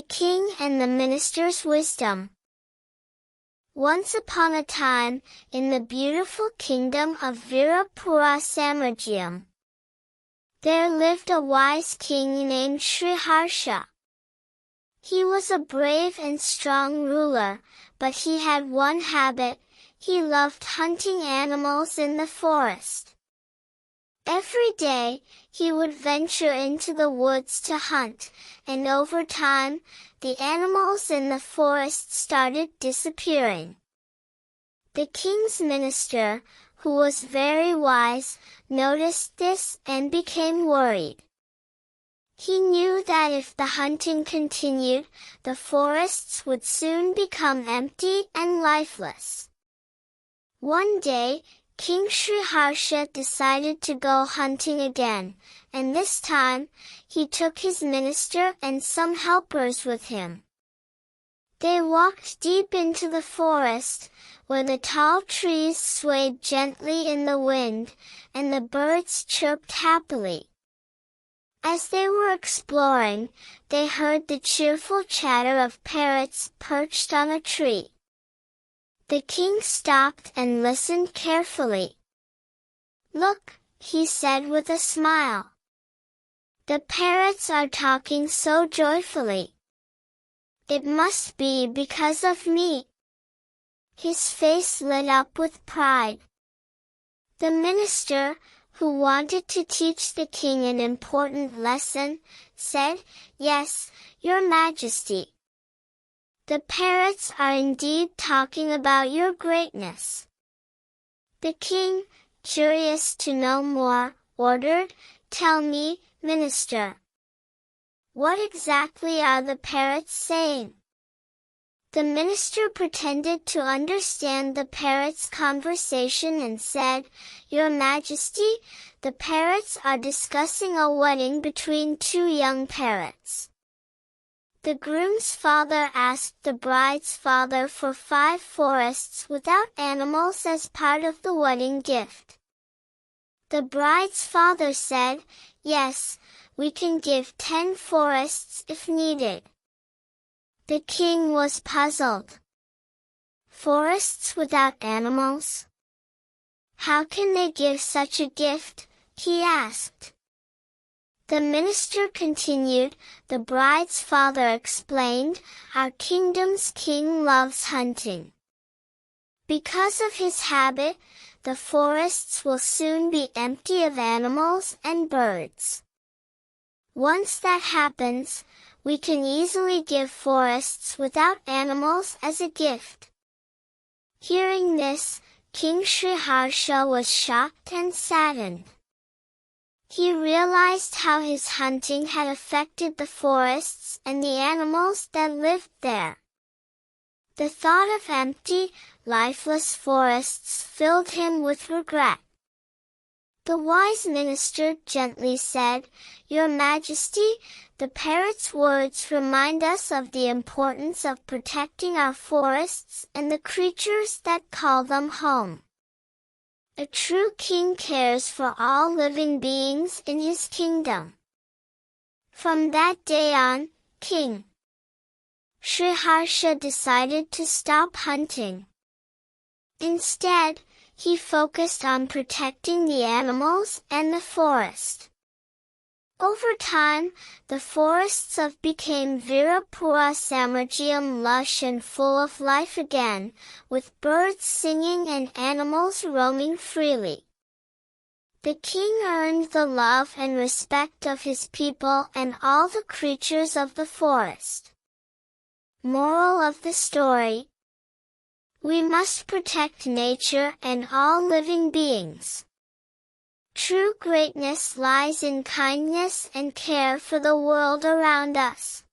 King and the Minister's Wisdom. Once upon a time, in the beautiful kingdom of Virapura Samarjyam, there lived a wise king named Sriharsha. He was a brave and strong ruler, but he had one habit: he loved hunting animals in the forest. Every day, he would venture into the woods to hunt, and over time, the animals in the forest started disappearing. The king's minister, who was very wise, noticed this and became worried. He knew that if the hunting continued, the forests would soon become empty and lifeless. One day, King Sriharsha decided to go hunting again, and this time, he took his minister and some helpers with him. They walked deep into the forest, where the tall trees swayed gently in the wind, and the birds chirped happily. As they were exploring, they heard the cheerful chatter of parrots perched on a tree. The king stopped and listened carefully. "Look," he said with a smile. "The parrots are talking so joyfully. It must be because of me." His face lit up with pride. The minister, who wanted to teach the king an important lesson, said, "Yes, Your Majesty. The parrots are indeed talking about your greatness." The king, curious to know more, ordered, "Tell me, minister. What exactly are the parrots saying?" The minister pretended to understand the parrots' conversation and said, "Your Majesty, the parrots are discussing a wedding between two young parrots. The groom's father asked the bride's father for 5 forests without animals as part of the wedding gift. The bride's father said, 'Yes, we can give 10 forests if needed.' The king was puzzled. Forests without animals? How can they give such a gift? He asked. The minister continued, "The bride's father explained, our kingdom's king loves hunting. Because of his habit, the forests will soon be empty of animals and birds. Once that happens, we can easily give forests without animals as a gift." Hearing this, King Sriharsha was shocked and saddened. He realized how his hunting had affected the forests and the animals that lived there. The thought of empty, lifeless forests filled him with regret. The wise minister gently said, "Your Majesty, the parrot's words remind us of the importance of protecting our forests and the creatures that call them home. A true king cares for all living beings in his kingdom." From that day on, King Sriharsha decided to stop hunting. Instead, he focused on protecting the animals and the forest. Over time, the forests became Virapura Samarjyam lush and full of life again, with birds singing and animals roaming freely. The king earned the love and respect of his people and all the creatures of the forest. Moral of the story: we must protect nature and all living beings. True greatness lies in kindness and care for the world around us.